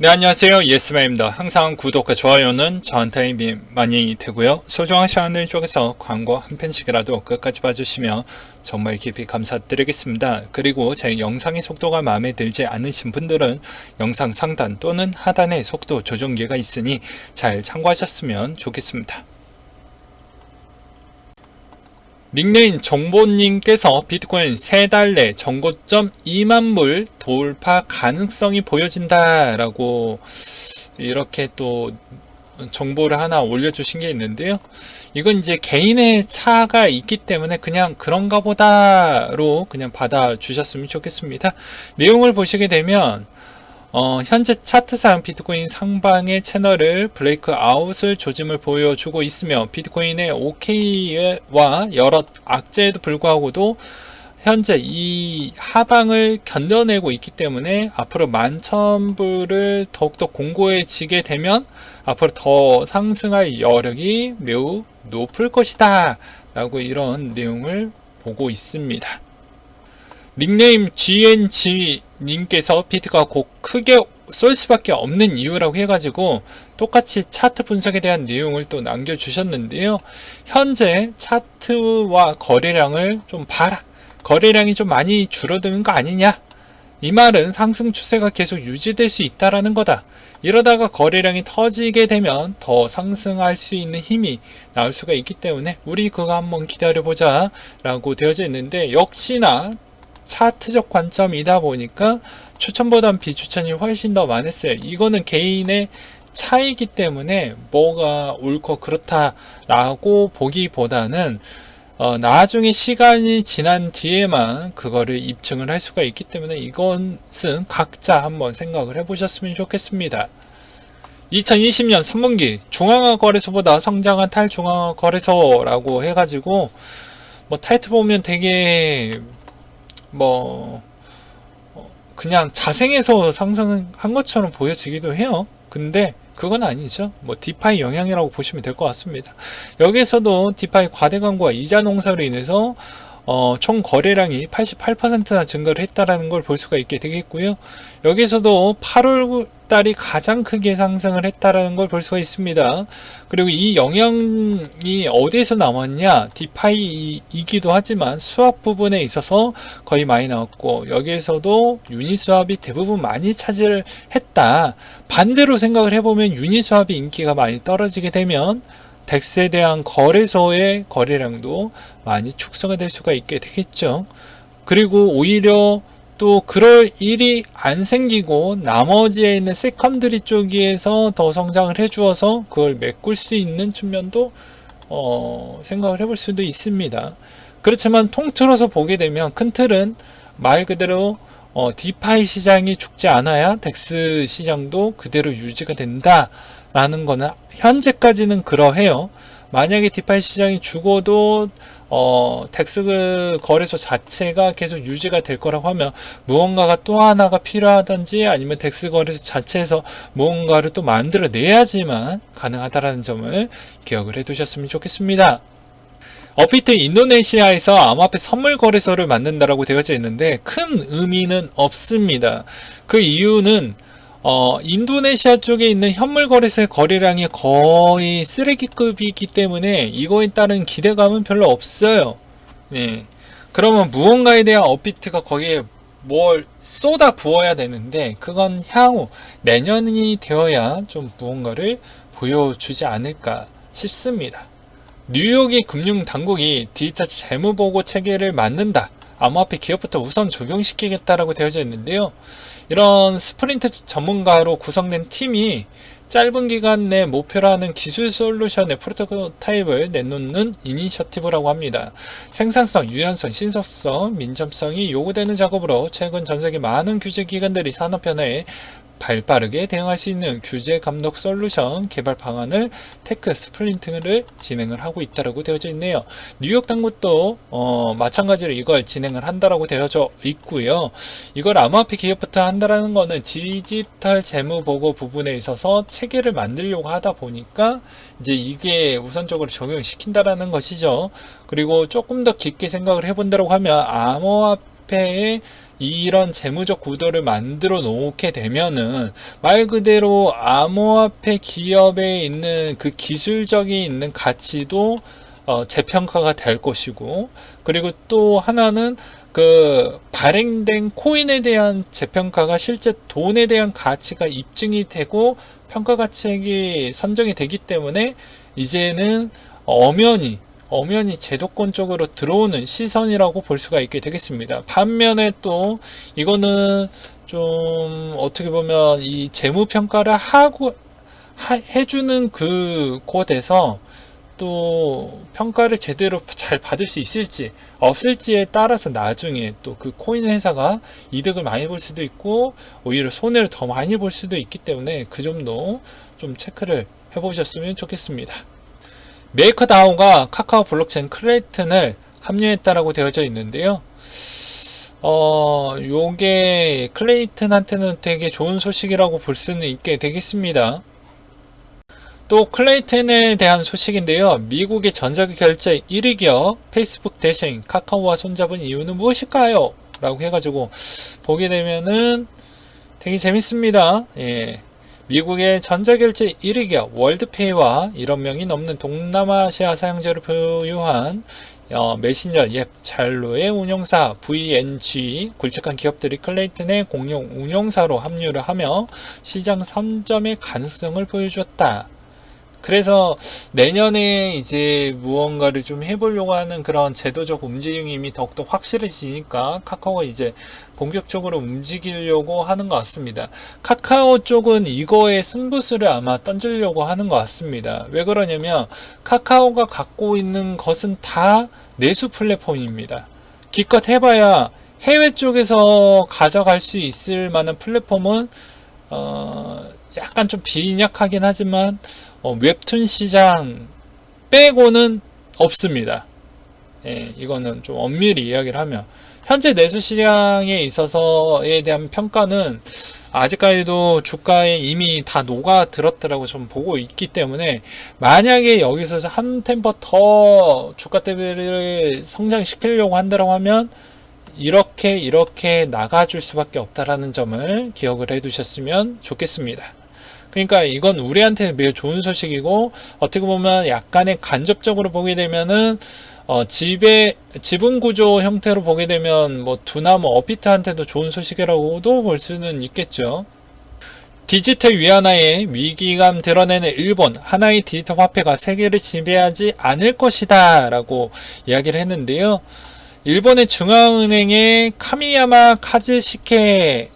네, 안녕하세요. 예스맨입니다. 항상 구독과 좋아요는 저한테 힘이 많이 되고요. 소중한 시간을 쪼개서 광고 한 편씩이라도 끝까지 봐주시면 정말 깊이 감사드리겠습니다. 그리고 제 영상의 속도가 마음에 들지 않으신 분들은 영상 상단 또는 하단에 속도 조정기가 있으니 잘 참고하셨으면 좋겠습니다. 닉네임 정보님께서 비트코인 3달 내 정고점 2만불 돌파 가능성이 보여진다 라고 이렇게 또 정보를 하나 올려주신 게 있는데요. 이건 이제 개인의 차가 있기 때문에 그냥 그런가 보다로 그냥 받아주셨으면 좋겠습니다. 내용을 보시게 되면 현재 차트상 비트코인 상방의 채널을 브레이크 아웃을 조짐을 보여주고 있으며 비트코인의 OK와 여러 악재에도 불구하고도 현재 이 하방을 견뎌내고 있기 때문에 앞으로 11,000불을 더욱더 공고해지게 되면 앞으로 더 상승할 여력이 매우 높을 것이다 라고 이런 내용을 보고 있습니다. 닉네임 GNG님께서 비트가 곧 크게 쏠 수밖에 없는 이유라고 해가지고 똑같이 차트 분석에 대한 내용을 또 남겨주셨는데요. 현재 차트와 거래량을 좀 봐라. 거래량이 좀 많이 줄어드는 거 아니냐? 이 말은 상승 추세가 계속 유지될 수 있다라는 거다. 이러다가 거래량이 터지게 되면 더 상승할 수 있는 힘이 나올 수가 있기 때문에 우리 그거 한번 기다려보자 라고 되어져 있는데, 역시나 차트적 관점이다 보니까 추천보단 비추천이 훨씬 더 많았어요. 이거는 개인의 차이기 때문에 뭐가 옳고 그렇다라고 보기보다는 나중에 시간이 지난 뒤에만 그거를 입증을 할 수가 있기 때문에 이것은 각자 한번 생각을 해보셨으면 좋겠습니다. 2020년 3분기 중앙화 거래소보다 성장한 탈중앙화 거래소라고 해가지고 타이틀 보면 되게 그냥 자생해서 상승한 것처럼 보여지기도 해요. 근데 그건 아니죠. 디파이 영향이라고 보시면 될 것 같습니다. 여기에서도 디파이 과대 광고와 이자 농사로 인해서 총 거래량이 88%나 증가를 했다라는 걸 볼 수가 있게 되겠고요. 여기에서도 8월 달이 가장 크게 상승을 했다라는 걸 볼 수가 있습니다. 그리고 이 영향이 어디에서 나왔냐? 디파이이기도 하지만 수압 부분에 있어서 거의 많이 나왔고, 여기에서도 유닛 수압이 대부분 많이 차지를 했다. 반대로 생각을 해보면 유닛 수압이 인기가 많이 떨어지게 되면 덱스에 대한 거래소의 거래량도 많이 축소가 될 수가 있게 되겠죠. 그리고 오히려 또 그럴 일이 안 생기고 나머지에 있는 세컨드리 쪽에서 더 성장을 해주어서 그걸 메꿀 수 있는 측면도 생각을 해볼 수도 있습니다. 그렇지만 통틀어서 보게 되면 큰 틀은 말 그대로 디파이 시장이 죽지 않아야 덱스 시장도 그대로 유지가 된다 라는 거는 현재까지는 그러해요. 만약에 디파이 시장이 죽어도 덱스 거래소 자체가 계속 유지가 될 거라고 하면 무언가가 또 하나가 필요하든지 아니면 덱스 거래소 자체에서 무언가를 또 만들어내야지만 가능하다라는 점을 기억을 해두셨으면 좋겠습니다. 업비트 인도네시아에서 암호화폐 선물 거래소를 만든다라고 되어져 있는데 큰 의미는 없습니다. 그 이유는 인도네시아 쪽에 있는 현물 거래소의 거래량이 거의 쓰레기급이기 때문에 이거에 따른 기대감은 별로 없어요. 네. 그러면 무언가에 대한 업비트가 거기에 뭘 쏟아 부어야 되는데 그건 향후 내년이 되어야 좀 무언가를 보여주지 않을까 싶습니다. 뉴욕의 금융당국이 디지털 재무보고 체계를 만든다. 암호화폐 기업부터 우선 적용시키겠다라고 되어져 있는데요. 이런 스프린트 전문가로 구성된 팀이 짧은 기간 내 목표로 하는 기술 솔루션의 프로토타입을 내놓는 이니셔티브라고 합니다. 생산성, 유연성, 신속성, 민첩성이 요구되는 작업으로 최근 전세계 많은 규제 기관들이 산업 변화에 발빠르게 대응할 수 있는 규제 감독 솔루션 개발 방안을 테크 스프린트를 진행을 하고 있다고 되어져 있네요. 뉴욕 당국도 마찬가지로 이걸 진행을 한다라고 되어져 있고요. 이걸 암호화폐 기업부터 한다라는 거는 디지털 재무 보고 부분에 있어서 체계를 만들려고 하다 보니까 이제 이게 우선적으로 적용시킨다라는 것이죠. 그리고 조금 더 깊게 생각을 해본다고 하면 암호화폐의 이런 재무적 구도를 만들어 놓게 되면은 말 그대로 암호화폐 기업에 있는 그 기술적인 있는 가치도 재평가가 될 것이고, 그리고 또 하나는 그 발행된 코인에 대한 재평가가 실제 돈에 대한 가치가 입증이 되고 평가 가책이 선정이 되기 때문에 이제는 엄연히 제도권 쪽으로 들어오는 시선이라고 볼 수가 있게 되겠습니다. 반면에 또 이거는 좀 어떻게 보면 이 재무 평가를 해주는 그 곳에서 또 평가를 제대로 잘 받을 수 있을지 없을지에 따라서 나중에 또 그 코인 회사가 이득을 많이 볼 수도 있고 오히려 손해를 더 많이 볼 수도 있기 때문에 그 점도 좀 체크를 해보셨으면 좋겠습니다. 메이커다오가 카카오 블록체인 클레이튼을 합류했다라고 되어져 있는데요. 요게 클레이튼한테는 되게 좋은 소식이라고 볼 수는 있게 되겠습니다. 또 클레이튼에 대한 소식인데요. 미국의 전자결제 1위 기업 페이스북 대신 카카오와 손잡은 이유는 무엇일까요? 라고 해가지고 보게 되면은 되게 재밌습니다. 예. 미국의 전자결제 1위 기업 월드페이와 1억 명이 넘는 동남아시아 사용자를 보유한 메신저 앱 잘로의 운영사 VNG 굵직한 기업들이 클레이튼의 공용 운영사로 합류를 하며 시장 선점의 가능성을 보여주었다. 그래서 내년에 이제 무언가를 좀 해보려고 하는 그런 제도적 움직임이 더욱더 확실해지니까 카카오가 이제 본격적으로 움직이려고 하는 것 같습니다. 카카오 쪽은 이거에 승부수를 아마 던지려고 하는 것 같습니다. 왜 그러냐면 카카오가 갖고 있는 것은 다 내수 플랫폼입니다. 기껏 해봐야 해외 쪽에서 가져갈 수 있을 만한 플랫폼은 약간 좀 빈약하긴 하지만 웹툰 시장 빼고는 없습니다. 예, 이거는 좀 엄밀히 이야기를 하면 현재 내수 시장에 있어서에 대한 평가는 아직까지도 주가에 이미 다 녹아들었더라고 좀 보고 있기 때문에 만약에 여기서 한 템포 더 주가 대비를 성장시키려고 한다고 하면 이렇게 나가줄 수밖에 없다라는 점을 기억을 해 두셨으면 좋겠습니다. 그러니까 이건 우리한테 매우 좋은 소식이고 어떻게 보면 약간의 간접적으로 보게 되면은 지분 구조 형태로 보게 되면 뭐 두나무 업비트한테도 좋은 소식이라고도 볼 수는 있겠죠. 디지털 위안화의 위기감 드러내는 일본 하나의 디지털 화폐가 세계를 지배하지 않을 것이다 라고 이야기를 했는데요. 일본의 중앙은행의 카미야마 카즈시케가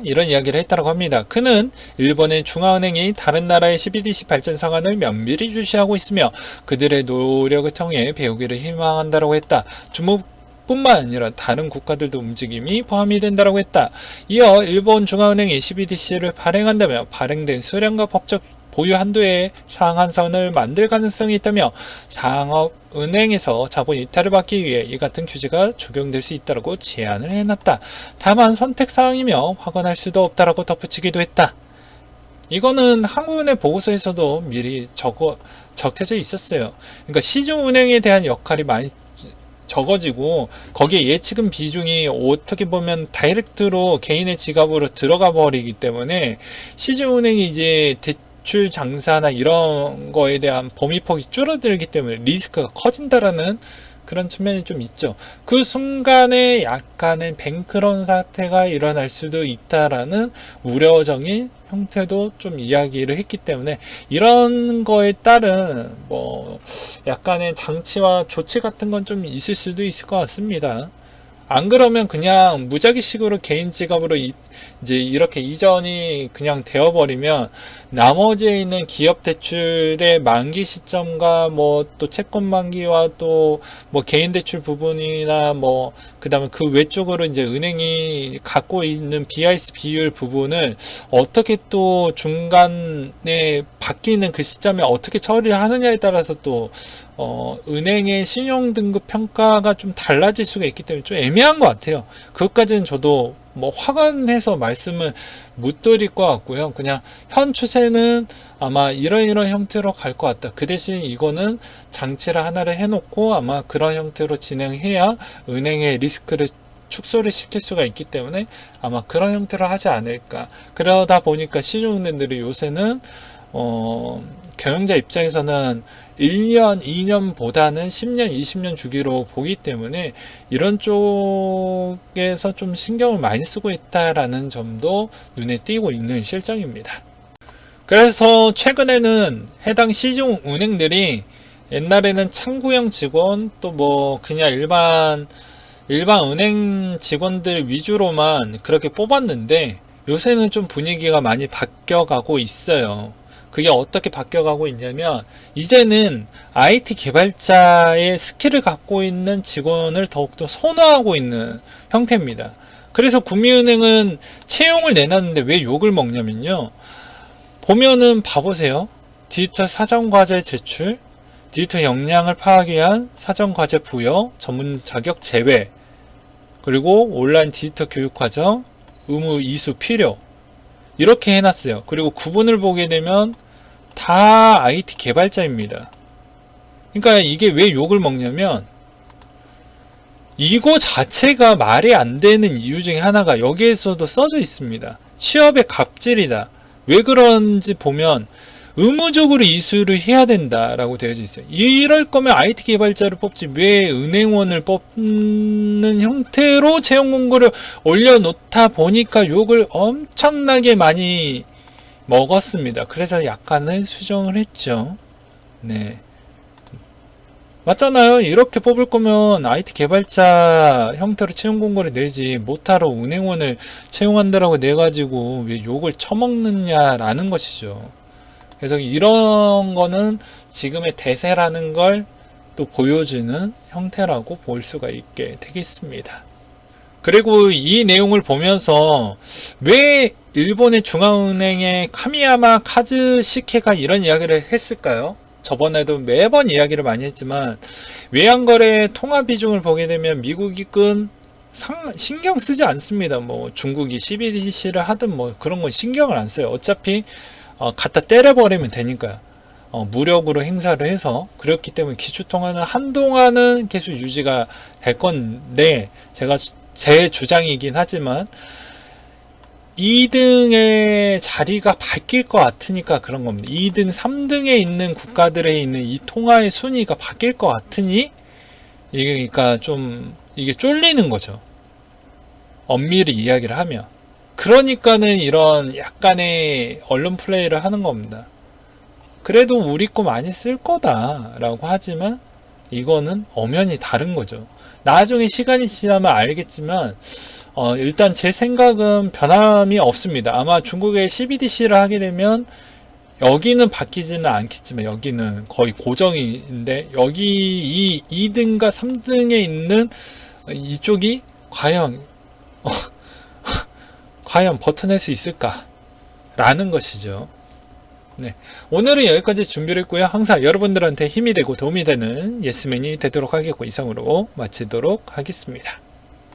이런 이야기를 했다고 합니다. 그는 일본의 중앙은행이 다른 나라의 CBDC 발전 상황을 면밀히 주시하고 있으며 그들의 노력을 통해 배우기를 희망한다고 했다. 중국뿐만 아니라 다른 국가들도 움직임이 포함이 된다고 했다. 이어 일본 중앙은행이 CBDC를 발행한다며 발행된 수량과 법적 보유 한도의 상한선을 만들 가능성이 있다며 상업은행에서 자본 이탈을 받기 위해 이 같은 규제가 적용될 수 있다고 제안을 해놨다. 다만 선택사항이며 확언할 수도 없다라고 덧붙이기도 했다. 이거는 한국은행 보고서에서도 미리 적혀져 있었어요. 그러니까 시중은행에 대한 역할이 많이 적어지고 거기에 예치금 비중이 어떻게 보면 다이렉트로 개인의 지갑으로 들어가 버리기 때문에 시중은행이 이제 대출 장사나 이런 거에 대한 범위폭이 줄어들기 때문에 리스크가 커진다라는 그런 측면이 좀 있죠. 그 순간에 약간의 뱅크런 사태가 일어날 수도 있다라는 우려적인 형태도 좀 이야기를 했기 때문에 이런 거에 따른 뭐 약간의 장치와 조치 같은 건 좀 있을 수도 있을 것 같습니다. 안 그러면 그냥 무작위식으로 개인 지갑으로 이제 이렇게 이전이 그냥 되어버리면 나머지에 있는 기업 대출의 만기 시점과 뭐 또 채권 만기와 또 뭐 개인 대출 부분이나 뭐 그다음에 그 외쪽으로 이제 은행이 갖고 있는 BIS 비율 부분을 어떻게 또 중간에 바뀌는 그 시점에 어떻게 처리를 하느냐에 따라서 또 은행의 신용 등급 평가가 좀 달라질 수가 있기 때문에 좀 애매한 것 같아요. 그것까지는 저도 뭐 확언해서 말씀을 못 드릴 것 같고요. 그냥 현 추세는 아마 이런 형태로 갈 것 같다. 그 대신 이거는 장치를 하나를 해놓고 아마 그런 형태로 진행해야 은행의 리스크를 축소를 시킬 수가 있기 때문에 아마 그런 형태로 하지 않을까. 그러다 보니까 시중은행들이 요새는 경영자 입장에서는 1년, 2년보다는 10년, 20년 주기로 보기 때문에 이런 쪽에서 좀 신경을 많이 쓰고 있다라는 점도 눈에 띄고 있는 실정입니다. 그래서 최근에는 해당 시중 은행들이 옛날에는 창구형 직원 또 뭐 그냥 일반 은행 직원들 위주로만 그렇게 뽑았는데 요새는 좀 분위기가 많이 바뀌어가고 있어요. 그게 어떻게 바뀌어가고 있냐면 이제는 IT 개발자의 스킬을 갖고 있는 직원을 더욱더 선호하고 있는 형태입니다. 그래서 구미은행은 채용을 내놨는데 왜 욕을 먹냐면요. 보면은 봐보세요. 디지털 사전과제 제출, 디지털 역량을 파악하기 위한 사전과제 부여, 전문 자격 제외, 그리고 온라인 디지털 교육과정, 의무 이수 필요 이렇게 해놨어요. 그리고 구분을 보게 되면 다 IT 개발자입니다. 그러니까 이게 왜 욕을 먹냐면 이거 자체가 말이 안 되는 이유 중에 하나가 여기에서도 써져 있습니다. 취업의 갑질이다. 왜 그런지 보면 의무적으로 이수를 해야 된다라고 되어져 있어요. 이럴 거면 IT 개발자를 뽑지 왜 은행원을 뽑는 형태로 채용 공고를 올려놓다 보니까 욕을 엄청나게 많이 먹었습니다. 그래서 약간은 수정을 했죠. 네. 맞잖아요. 이렇게 뽑을 거면 IT 개발자 형태로 채용 공고를 내지 못하러 은행원을 채용한다라고 내가지고 왜 욕을 처먹느냐라는 것이죠. 그래서 이런 거는 지금의 대세라는 걸 또 보여주는 형태라고 볼 수가 있게 되겠습니다. 그리고 이 내용을 보면서 왜 일본의 중앙은행의 카미야마 카즈시케가 이런 이야기를 했을까요? 저번에도 매번 이야기를 많이 했지만 외환거래 통화 비중을 보게 되면 미국이 신경 쓰지 않습니다. 뭐 중국이 CBDC를 하든 뭐 그런 건 신경을 안 써요. 어차피 갖다 때려버리면 되니까요. 무력으로 행사를 해서 그렇기 때문에 기축통화는 한동안은 계속 유지가 될 건데 제 주장이긴 하지만 2등의 자리가 바뀔 것 같으니까 그런 겁니다. 2등, 3등에 있는 국가들에 있는 이 통화의 순위가 바뀔 것 같으니 이게 그러니까 좀 이게 쫄리는 거죠. 엄밀히 이야기를 하면. 그러니까는 이런 약간의 언론 플레이를 하는 겁니다. 그래도 우리 거 많이 쓸 거다라고 하지만 이거는 엄연히 다른 거죠. 나중에 시간이 지나면 알겠지만 일단 제 생각은 변함이 없습니다. 아마 중국의 CBDC를 하게 되면 여기는 바뀌지는 않겠지만 여기는 거의 고정인데 여기 이 2등과 3등에 있는 이쪽이 과연 버텨낼 수 있을까? 라는 것이죠. 네. 오늘은 여기까지 준비를 했고요. 항상 여러분들한테 힘이 되고 도움이 되는 예스맨이 되도록 하겠고 이상으로 마치도록 하겠습니다.